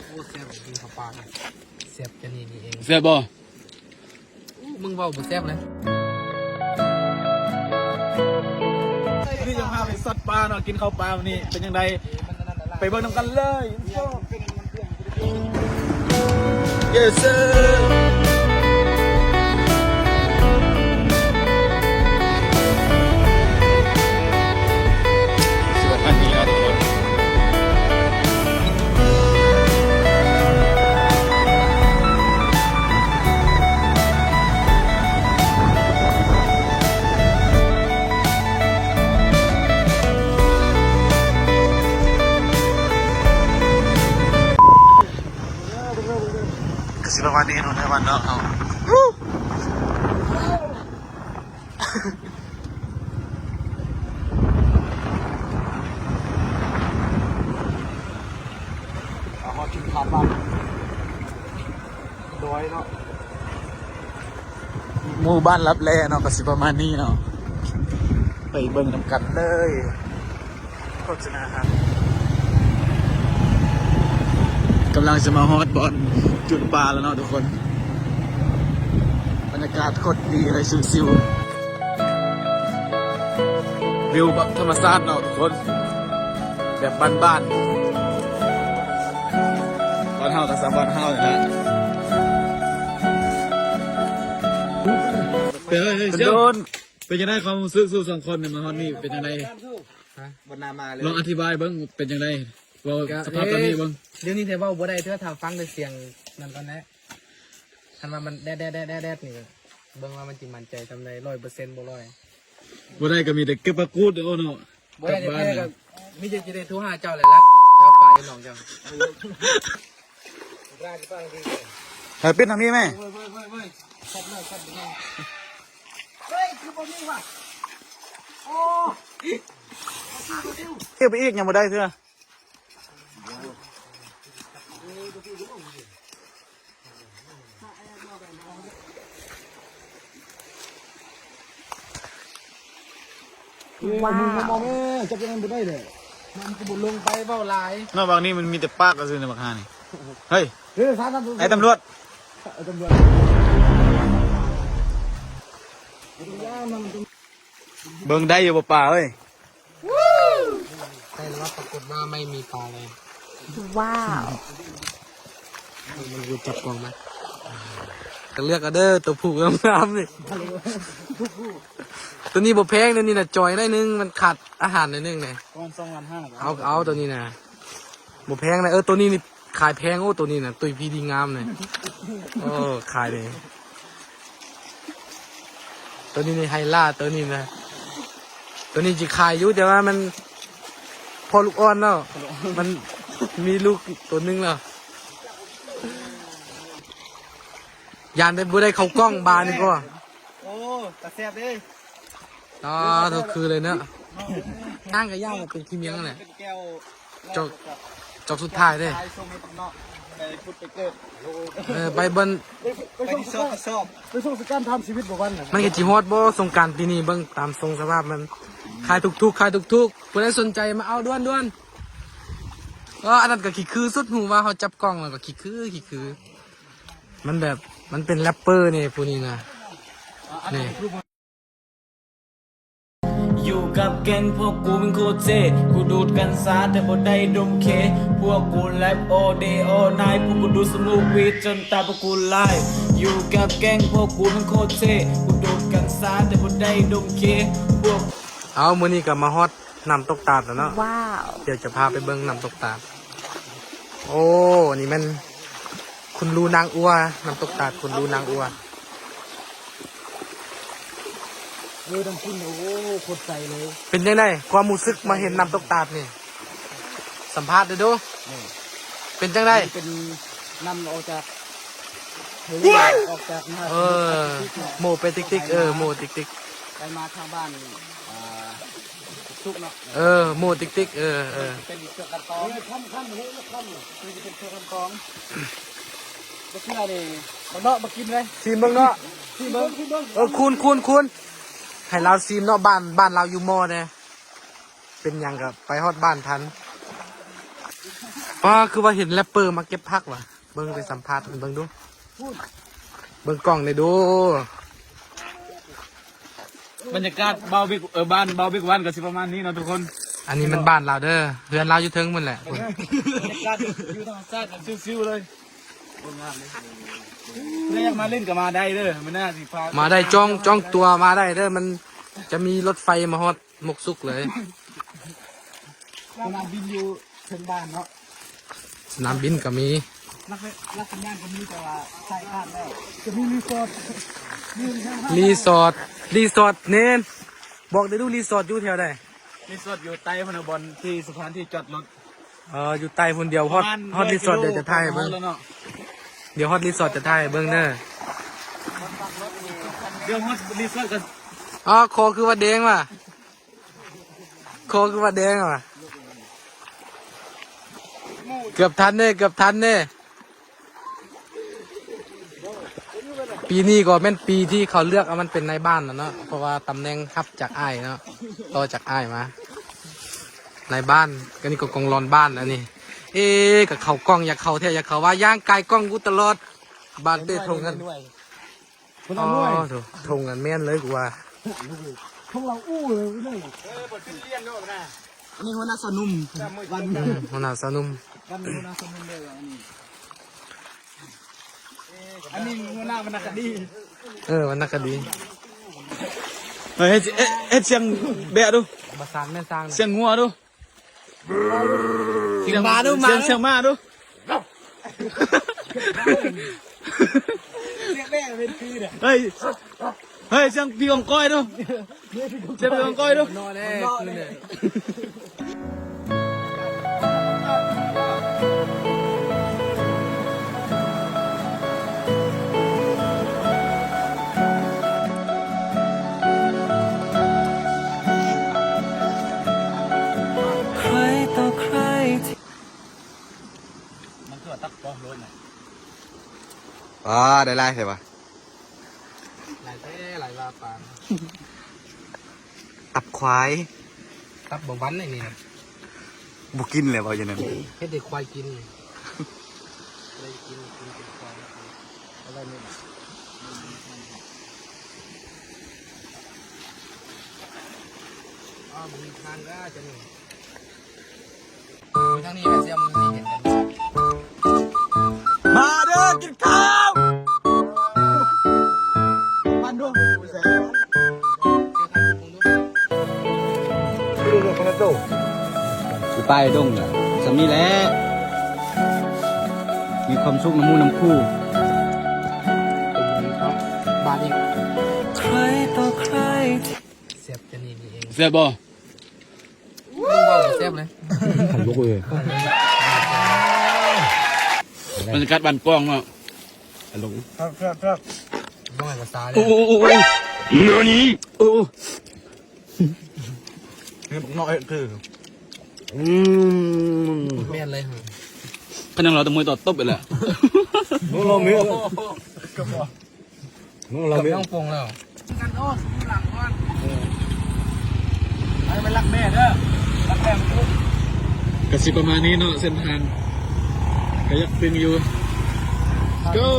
โอ้แซ่บกินข้าวปลาแซ่บกันนี่เอง แซ่บบ่มึงเบาบ่แซ่บเลยนี่จะพาไปซัดปลาเนาะกินข้าวปลาวันนี้เป็นยังไงไปเบิ่งนำกันเลยYes sirประมาณนี้เนาะในวันเนาะเอาเอากินข้าวปลาโดยเนาะหมู่บ้านรับแลเนาะก็สิประมาณนี้เนาะไปเบิ่งนำกันเลยโฆษณาครับกำลังจะมาฮอตบอลจุดปลาแล้วเนาะทุกคนบรรยากาศโคตรดีเลยชิวๆวิวแบบธรรมชาติเนาะทุกคนแบบบ้านๆบ้านเฮากับสามบ้านเฮาอย่างนั้นเป็นโดนเป็นยังไงความรู้สึกสู้สองคนเนี่ยมาฮอตนี่เป็นยังไงบนนามาเลยลองอธิบายเบิ้งเป็นยังไงว่าสภาพตอนนี้เบิ้งเดี๋ยวนี้เทเบิลบ่ได้เท่าทำฟังด้วยเสียงนั่นตอนนี้ทันว่ามันแดดนี่เบิ่งว่ามันจิมันใจทำใน100%บ่ร้อยบ่ได้ก็มีแต่เก็บปลากูดโอ้เนาะบ่ได้แค่ก็มีจะได้ทุหาเจ้าเลยรักเจ้าป่าน้องเจ้าเป็นทางนี้ไหมเที่ยวไปอีกยังบ่ได้เถอะว้าวมองแม่จับยังบ่ได้เลยมันก็บ่ลงไปเว้าหลายนอกบางนี้มันมีแต่ปากก็ซื้อในบักฮานี่เฮ้ยไอ้ตำรวจเบิ่งได้อยู่ป่าเอ้ยใช่แล้วปรากฏว่าไม่มีปลาเลยว้าวมันรู้จับกองไหมก็เลือกกันเด้อตัวผูกงามๆนี่ตัวนี้บ่แพงตัวนี้น่ะจอยได้นึงมันขาดอาหารนิดนึงเลยเอาตัวนี้นะบ่แพงนะตัวนี้นี่ขายแพงโอ้ตัวนี้น่ะตุยพีดีงามเลยโอ้ขายเลยตัวนี้นี่ไฮล่าตัวนี้นะตัวนี้จะขายอยู่แต่ว่ามันพอลูกอ่อนแล้วมันมีลูกตัวนึงแล้วยานได้บุได้เขากล้องบานนี่ก็โอ้ตะแซ่บเลยทุกคือเลยเนาะนั่งกับย่างเป็นขี้เมียงนั่นแหละจอกสุดท้ายเลยไปบนไปที่ซอกไปส่งสการทำชีวิตบ่วันมันก็จีฮอดบ่สงการปีนี้เบิ่งตามทรงสภาพมันขายทุกเพื่อนสนใจมาเอาด้วนอันนั้นก็ขี้คือสุดหูว่าเขาจับกล้องแล้วก็ขี้คือมันแบบมันเป็นแรปเปอร์นี่พวกนี้นะนี่อยู่กับแก๊งพวกกูเป็นโคตรเท่กูดูดกันซาแต่บ่ได้ดมเคพวกกูแลบโอเดโอไนพวกกูดูสมูทวีจนตาพวกกูไล่อยู่กับแก๊งพวกกูเป็นโคตรเท่กูดูดกันซาแต่บ่ได้ดมเคพวกเอามื้อนี้ก็มาฮอตน้ำตกตาดแล้วเนาะว้าวเดี๋ยวจะพาไปเบิ่งน้ำตกตาดโอ้นี่มันคุณรูนางอัวน้ำตกตาดคุณรูนางอัวต้องกินโอ้โคตรใจเลยเป็นยังไงความรู้สึกมาเห็นน้ำตกตาดนี่สัมภาษณ์ดูเป็นจังไดเป็นนำออกจากโมไปติ๊กโมติ๊กไปมาทางบ้านทุกเนาะโมติ๊กเป็นเชือกกันตองค่ำเลยค่ำคือจะเป็นเชือกกันตองก็คืออะไรมันเนาะมากินเลยซีมเบิ้งเนาะซีมเบิ้งคุณให้เราซีมเนาะบ้านเราอยู่มอเนี่ยเป็นยังกับไปฮอดบ้านทัน อ๋อคือว่าเห็นแรปเปอร์มาเก็บผักว่ะเบิ่งไปสัมภาษณ์เบิ่งดูเบิ่งกล้องเลยดู บรรยากาศเบาบิ๊กบ้านเบาบิ๊กวันก็สิประมาณนี้เนาะทุกคน อันนี้มันบ้านเราเด้อเพื่อนเราอยู่เทิงมันแหละ บรรยากาศอยู่ธรรมชาติแบบชิวๆเลยถ้าอยากมาเล่นก็มาได้เด้อมันน่าสิพา มาได้จ้องตัวมาได้เด้อมันจะมีรถไฟมาฮอดมกซุกเลย สนามบินอยู่เชิงบ้านเนาะ สนามบินก็มี รักสัญญาณก็มีแต่ว่าใส่ข้ามได้จะมีรีสอร์ทมีทั้ง รีสอร์ทเน้นบอกได้ดูรีสอร์ทอยู่แถวใด รีสอร์ทอยู่ใต้พนบอลที่สถานที่จอดรถ อยู่ใต้คนเดียวฮอตรีสอร์ทเดี๋ยวจะถ่ายเบิ่ง แล้วเนาะ เดี๋ยวฮอตรีสอร์ทจะถ่ายเบิ่งเด้อ เดี๋ยวฮอตรีสอร์ทกัน อ๋อคอคือว่าแดงว่ะคอคือว่าแดงว่ะเกือบทันเน่ปีนี้ก็แม่นปีที่เขาเลือกเอามันเป็นในบ้านนะเนาะเพราะว่าตำแหน่งทับจากอ้ายเนาะต่อจากอ้ายมาในบ้านก็นี่ก็กองรอนบ้านอันนี้กับเขากล้องอยากเขาแท้อยากเขาว่าย่างกายกล้องกูตลอดบ้านเต้ทงกัน คน อ๋ ละ อ ด้วย ถูกทงกันแม่นเลยกูว่า พวกเราอู้เลยเลย อันนี้หัวหน้าสนุ่ม วัน มันน่าสนุม วันดูนะสมุนเลยอันนี้ อันนี้หัวหน้าบรรณาคดี มันน่าก็ดี เฮ้ยเฮ็ดเสียงแบะดู มาสร้างแม่สร้าง เสียงงัวดู เสียงมาดูมา เสียงมาดู เรียกแม่เป็นคือเนี่ย เฮ้ยเสียงพี่ของก้อยดูเสียงพี่ของก้อยดู นอนแน่คืนเนี่ย มันก็ตักป้อรถน่ะ ได้ไล่ใช่ปะ หลายเต้หลายลาปาน ตับควาย ตับบ่วันไอ้นี่นะ บุกินเลยเปล่าอย่างนั้น เฮ็ดเด็กควายกินได้กินเป็นควายอะไรเนี่ยมันมีทางก็จะนี่มือทางนี้แม่เสียมือทางนี้เห็นกัน มาเด้อกินข้าว มันด้วย อยู่ใต้ดงน่ะสำนี้แหละมีความสุขน้ำมูน้ำคู่ บาดอีกใครต่อใครเสียบจะนี่เอง เสียบ่ มึงบอกเสียบเลย บรรยากาศบ้านกล้องเนาะ ครับ ต้องให้ภาษาเลย โอ้นี่โอ้ นี่บักน้อยคือ แม่นเลย ขนาดเราตะมวยต่อตบไปแหละ น้องเราเมียน้องเรา กับ เมีย น้องปงแล้ว กันโอ้ยหลังก่อนไอ้มันรักแม่เด้อรักแม่มันทุก กสิประมาณนี้เนาะเส้นทางก็ยังเป็นอยู่ go